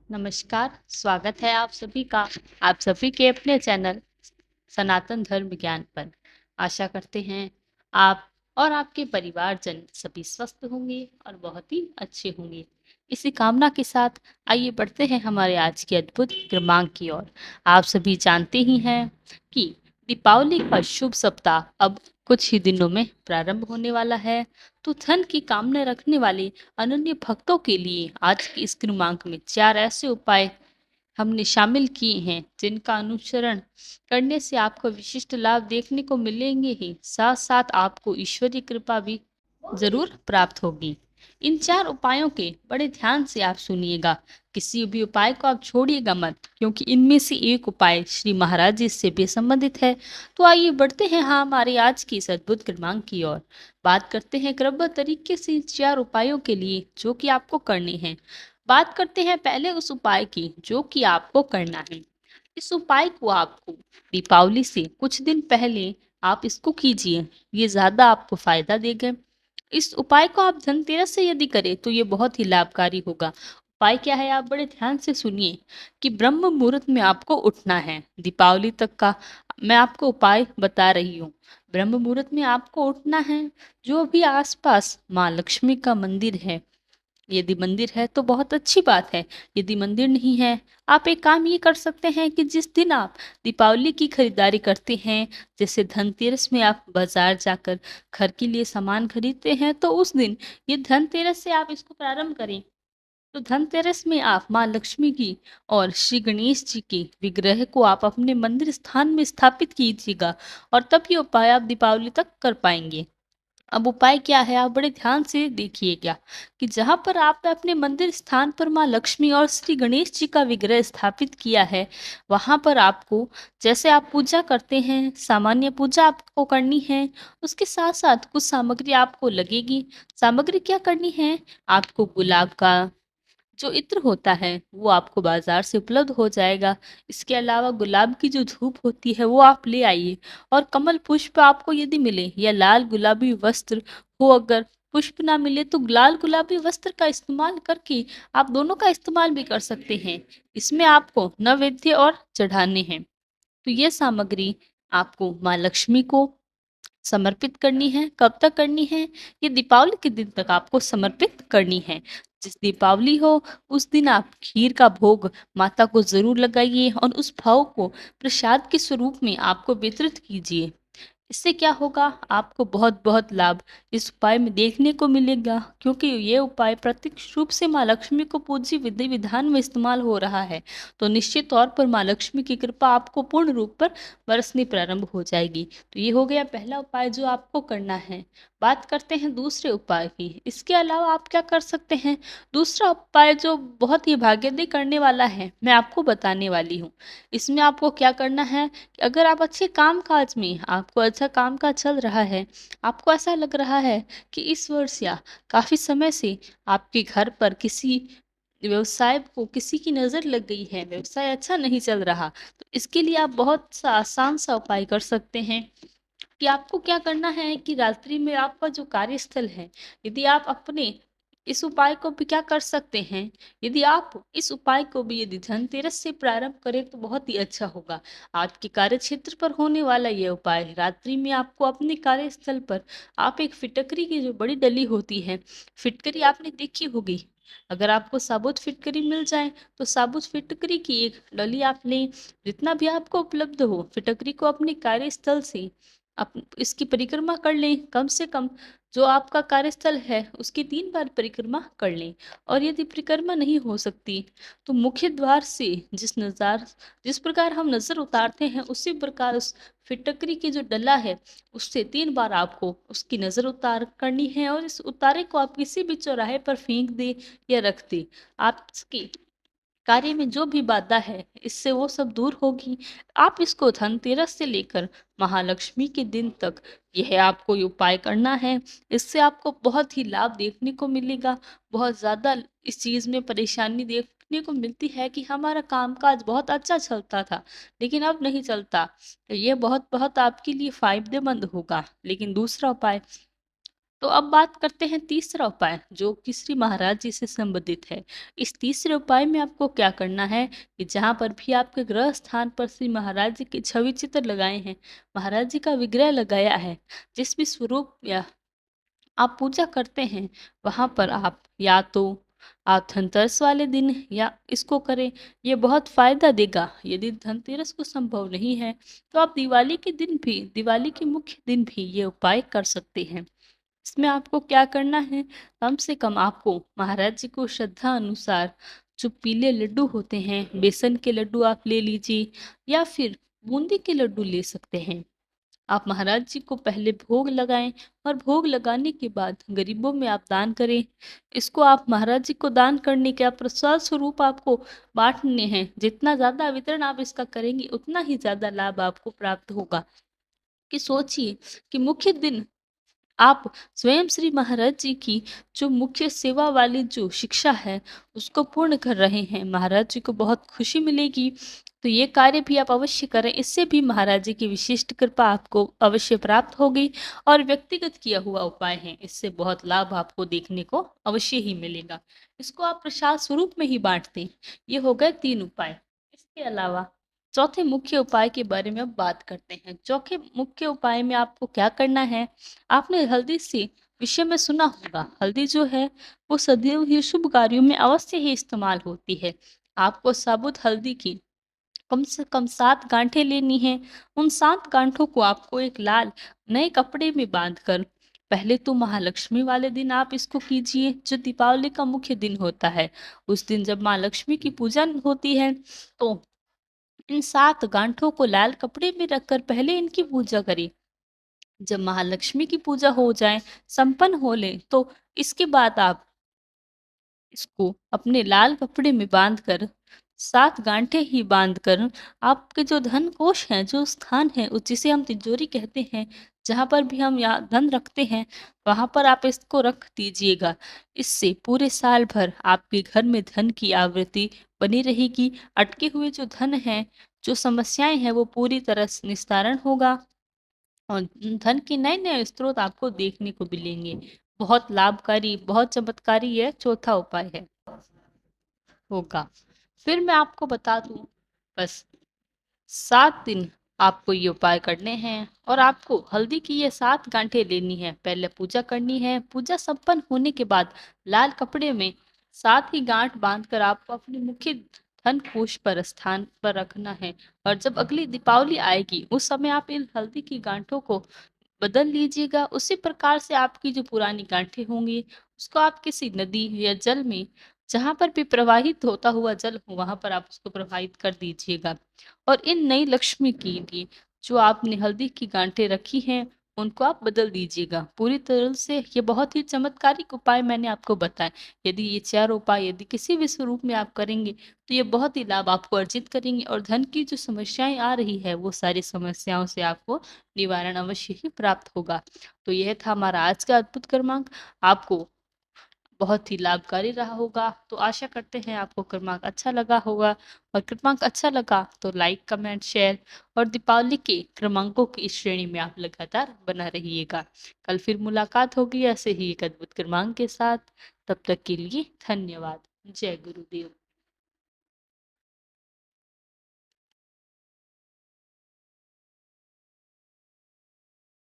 नमस्कार, स्वागत है आप सभी का आप सभी के अपने चैनल सनातन धर्म ज्ञान पर। आशा करते हैं आप और आपके परिवारजन सभी स्वस्थ होंगे और बहुत ही अच्छे होंगे। इसी कामना के साथ आइए बढ़ते हैं हमारे आज के अद्भुत क्रमांक की ओर। आप सभी जानते ही हैं कि दीपावली का शुभ सप्ताह अब कुछ ही दिनों में प्रारंभ होने वाला है। तो धन की कामना रखने वाले अनन्य भक्तों के लिए आज के इस क्रमांक में 4 ऐसे उपाय हमने शामिल किए हैं जिनका अनुसरण करने से आपको विशिष्ट लाभ देखने को मिलेंगे ही साथ साथ आपको ईश्वरीय कृपा भी जरूर प्राप्त होगी। इन 4 उपायों के बड़े ध्यान से आप सुनिएगा। किसी भी उपाय को आप छोड़िएगा मत, क्योंकि इनमें से एक उपाय श्री महाराज जी से भी संबंधित है। तो आइए बढ़ते हैं हमारे आज की इस अद्भुत क्रमांक की ओर। बात करते हैं क्रमबद्ध तरीके से इन 4 उपायों के लिए जो कि आपको करने हैं। बात करते हैं पहले उस उपाय की जो कि आपको करना है। इस उपाय को आपको दीपावली से कुछ दिन पहले आप इसको कीजिए, ये ज्यादा आपको फायदा देगा। इस उपाय को आप धनतेरस से यदि करें तो ये बहुत ही लाभकारी होगा। उपाय क्या है, आप बड़े ध्यान से सुनिए कि ब्रह्म मुहूर्त में आपको उठना है। दीपावली तक का मैं आपको उपाय बता रही हूँ। ब्रह्म मुहूर्त में आपको उठना है। जो भी आसपास माँ लक्ष्मी का मंदिर है, यदि मंदिर है तो बहुत अच्छी बात है। यदि मंदिर नहीं है, आप एक काम ये कर सकते हैं कि जिस दिन आप दीपावली की खरीदारी करते हैं, जैसे धनतेरस में आप बाजार जाकर घर के लिए सामान खरीदते हैं, तो उस दिन ये धनतेरस से आप इसको प्रारंभ करें। तो धनतेरस में आप माँ लक्ष्मी की और श्री गणेश जी के विग्रह को आप अपने मंदिर स्थान में स्थापित कीजिएगा और तब ये उपाय आप दीपावली तक कर पाएंगे। अब उपाय क्या है, आप बड़े ध्यान से देखिएगा कि जहां पर आपने अपने मंदिर स्थान पर माँ लक्ष्मी और श्री गणेश जी का विग्रह स्थापित किया है, वहां पर आपको, जैसे आप पूजा करते हैं सामान्य पूजा आपको करनी है, उसके साथ साथ कुछ सामग्री आपको लगेगी। सामग्री क्या करनी है, आपको गुलाब का जो इत्र होता है वो आपको बाजार से उपलब्ध हो जाएगा। इसके अलावा गुलाब की जो धूप होती है वो आप ले आइए, और कमल पुष्प आपको यदि मिले या लाल गुलाबी वस्त्र हो, अगर पुष्प ना मिले तो लाल गुलाबी वस्त्र का इस्तेमाल करके आप दोनों का इस्तेमाल भी कर सकते हैं। इसमें आपको नैवेद्य और चढ़ाने हैं। तो ये सामग्री आपको माँ लक्ष्मी को समर्पित करनी है। कब तक करनी है, ये दीपावली के दिन तक आपको समर्पित करनी है। जिस दीपावली हो उस दिन आप खीर का भोग माता को जरूर लगाइए और उस भाव को प्रसाद के स्वरूप में आपको वितरित कीजिए। इससे क्या होगा, आपको बहुत बहुत लाभ इस उपाय में देखने को मिलेगा, क्योंकि ये उपाय प्रत्यक्ष रूप से माँ लक्ष्मी को पूज्य विधि विधान में इस्तेमाल हो रहा है। तो निश्चित तौर पर माँ लक्ष्मी की कृपा आपको पूर्ण रूप पर बरसनी प्रारंभ हो जाएगी। तो ये हो गया पहला उपाय जो आपको करना है। बात करते हैं दूसरे उपाय की। इसके अलावा आप क्या कर सकते हैं। दूसरा उपाय जो बहुत ही भाग्योदय करने वाला है, मैं आपको बताने वाली हूँ। इसमें आपको क्या करना है कि अगर आप अच्छे काम काज में, आपको अच्छा काम काज चल रहा है, आपको ऐसा लग रहा है कि इस वर्ष या काफी समय से आपके घर पर किसी व्यवसाय को किसी की नजर लग गई है, व्यवसाय अच्छा नहीं चल रहा, तो इसके लिए आप बहुत सा आसान सा उपाय कर सकते हैं कि आपको क्या करना है कि रात्रि में आपका जो कार्यस्थल है, यदि आप अपने इस उपाय को भी क्या कर सकते हैं, यदि आप इस उपाय को भी यदि धनतेरस से प्रारंभ करें तो बहुत ही अच्छा होगा। आपके कार्य क्षेत्र पर होने वाला यह उपाय है। रात्रि में आपको अपने कार्यस्थल पर आप एक फिटकरी की जो बड़ी डली होती है, फिटकरी आपने देखी होगी, अगर आपको साबुत फिटकरी मिल जाए तो साबुत फिटकरी की एक डली आप लें। जितना भी आपको उपलब्ध हो, फिटकरी को अपने कार्यस्थल से आप इसकी परिक्रमा कर लें। कम से कम जो आपका कार्यस्थल है उसकी 3 बार परिक्रमा कर लें। और यदि परिक्रमा नहीं हो सकती तो मुख्य द्वार से जिस प्रकार हम नजर उतारते हैं उसी प्रकार उस फिटकरी की जो डला है उससे 3 बार आपको उसकी नजर उतार करनी है, और इस उतारे को आप किसी भी चौराहे पर फेंक दे या रख दे। आपकी कार्य में जो भी बाधा है इससे वो सब दूर होगी। आप इसको धनतेरस से लेकर महालक्ष्मी के दिन तक यह आपको ये उपाय करना है। इससे आपको बहुत ही लाभ देखने को मिलेगा। बहुत ज्यादा इस चीज में परेशानी देखने को मिलती है कि हमारा कामकाज बहुत अच्छा चलता था लेकिन अब नहीं चलता। तो ये बहुत बहुत आपके लिए फायदेमंद होगा। लेकिन दूसरा उपाय तो अब बात करते हैं तीसरा उपाय जो कि श्री महाराज जी से संबंधित है। इस तीसरे उपाय में आपको क्या करना है कि जहाँ पर भी आपके ग्रह स्थान पर श्री महाराज जी की छवि चित्र लगाए हैं, महाराज जी का विग्रह लगाया है, जिस भी स्वरूप या आप पूजा करते हैं, वहाँ पर आप या तो आप धनतेरस वाले दिन या इसको करें, ये बहुत फायदा देगा। यदि धनतेरस को संभव नहीं है तो आप दिवाली के दिन भी, दिवाली के मुख्य दिन भी ये उपाय कर सकते हैं। इसमें आपको क्या करना है, कम से कम आपको महाराज जी को श्रद्धा अनुसार जो पीले लड्डू होते हैं, बेसन के लड्डू आप ले लीजिए या फिर बूंदी के लड्डू ले सकते हैं। आप महाराज जी को पहले भोग लगाएं और भोग लगाने के बाद गरीबों में आप दान करें। इसको आप महाराज जी को दान करने के आप प्रसाद स्वरूप आपको बांटने हैं। जितना ज़्यादा वितरण आप इसका करेंगे उतना ही ज़्यादा लाभ आपको प्राप्त होगा। कि सोचिए कि मुख्य दिन आप स्वयं श्री महाराज जी की जो मुख्य सेवा वाली जो शिक्षा है उसको पूर्ण कर रहे हैं, महाराज जी को बहुत खुशी मिलेगी। तो ये कार्य भी आप अवश्य करें, इससे भी महाराज जी की विशिष्ट कृपा आपको अवश्य प्राप्त होगी। और व्यक्तिगत किया हुआ उपाय है, इससे बहुत लाभ आपको देखने को अवश्य ही मिलेगा। इसको आप प्रसाद स्वरूप में ही बांट दें। ये हो गए 3 उपाय। इसके अलावा चौथे मुख्य उपाय के बारे में अब बात करते हैं। चौथे मुख्य उपाय में आपको क्या करना है, आपने हल्दी से विषय में सुना होगा। हल्दी जो है वो सदैव ही शुभ कार्यों में अवश्य ही इस्तेमाल होती है। आपको साबुत हल्दी की कम से कम 7 गांठें लेनी है। उन 7 गांठों को आपको एक लाल नए कपड़े में बांधकर, पहले तो महालक्ष्मी वाले दिन आप इसको कीजिए जो दीपावली का मुख्य दिन होता है। उस दिन जब माँ लक्ष्मी की पूजा होती है तो इन 7 गांठों को लाल कपड़े में रखकर पहले इनकी पूजा करें। जब महालक्ष्मी की पूजा हो जाए, संपन्न हो ले, तो इसके बाद आप इसको अपने लाल कपड़े में बांधकर 7 गांठें ही बांधकर आपके जो धन कोष है, जो स्थान है जिसे हम तिजोरी कहते हैं, जहाँ पर भी हम यहाँ धन रखते हैं, वहाँ पर आप इसको रख दीजिएगा। इससे पूरे साल भर आपके घर में धन की आवृत्ति बनी रहेगी। अटके हुए जो धन है, जो समस्याएं हैं, वो पूरी तरह से निस्तारण होगा और धन के नए-नए स्रोत आपको देखने को मिलेंगे। बहुत लाभकारी, बहुत चमत्कारी यह चौथा उपाय है होगा। फिर मैं आपको बता दूं, बस 7 दिन आपको ये उपाय करने हैं और आपको हल्दी की ये 7 गांठें लेनी है। पहले पूजा करनी है। पूजा संपन्न होने के बाद लाल कपड़े में 7 ही गांठ बांधकर आपको अपने मुख्य धन कोष पर स्थान पर रखना है। और जब अगली दीपावली आएगी उस समय आप इन हल्दी की गांठों को बदल लीजिएगा। उसी प्रकार से आपकी जो पुरानी गांठें होंगी उसको आप किसी नदी या जल में, जहाँ पर भी प्रवाहित होता हुआ जल हो, वहां पर आप उसको प्रवाहित कर दीजिएगा। और इन नई लक्ष्मी की लिए जो आपने हल्दी की गांठें रखी हैं उनको आप बदल दीजिएगा पूरी तरह से। ये बहुत ही चमत्कारिक उपाय मैंने आपको बताया। यदि ये 4 उपाय यदि किसी भी स्वरूप में आप करेंगे तो ये बहुत ही लाभ आपको अर्जित करेंगे और धन की जो समस्याएं आ रही है वो सारी समस्याओं से आपको निवारण अवश्य ही प्राप्त होगा। तो यह था हमारा आज का अद्भुत क्रमांक, आपको बहुत ही लाभकारी रहा होगा। तो आशा करते हैं आपको क्रमांक अच्छा लगा होगा। और क्रमांक अच्छा लगा तो लाइक, कमेंट, शेयर और दीपावली के क्रमांकों की इस श्रेणी में आप लगातार बना रहिएगा। कल फिर मुलाकात होगी ऐसे ही एक अद्भुत क्रमांक के साथ। तब तक के लिए धन्यवाद। जय गुरुदेव।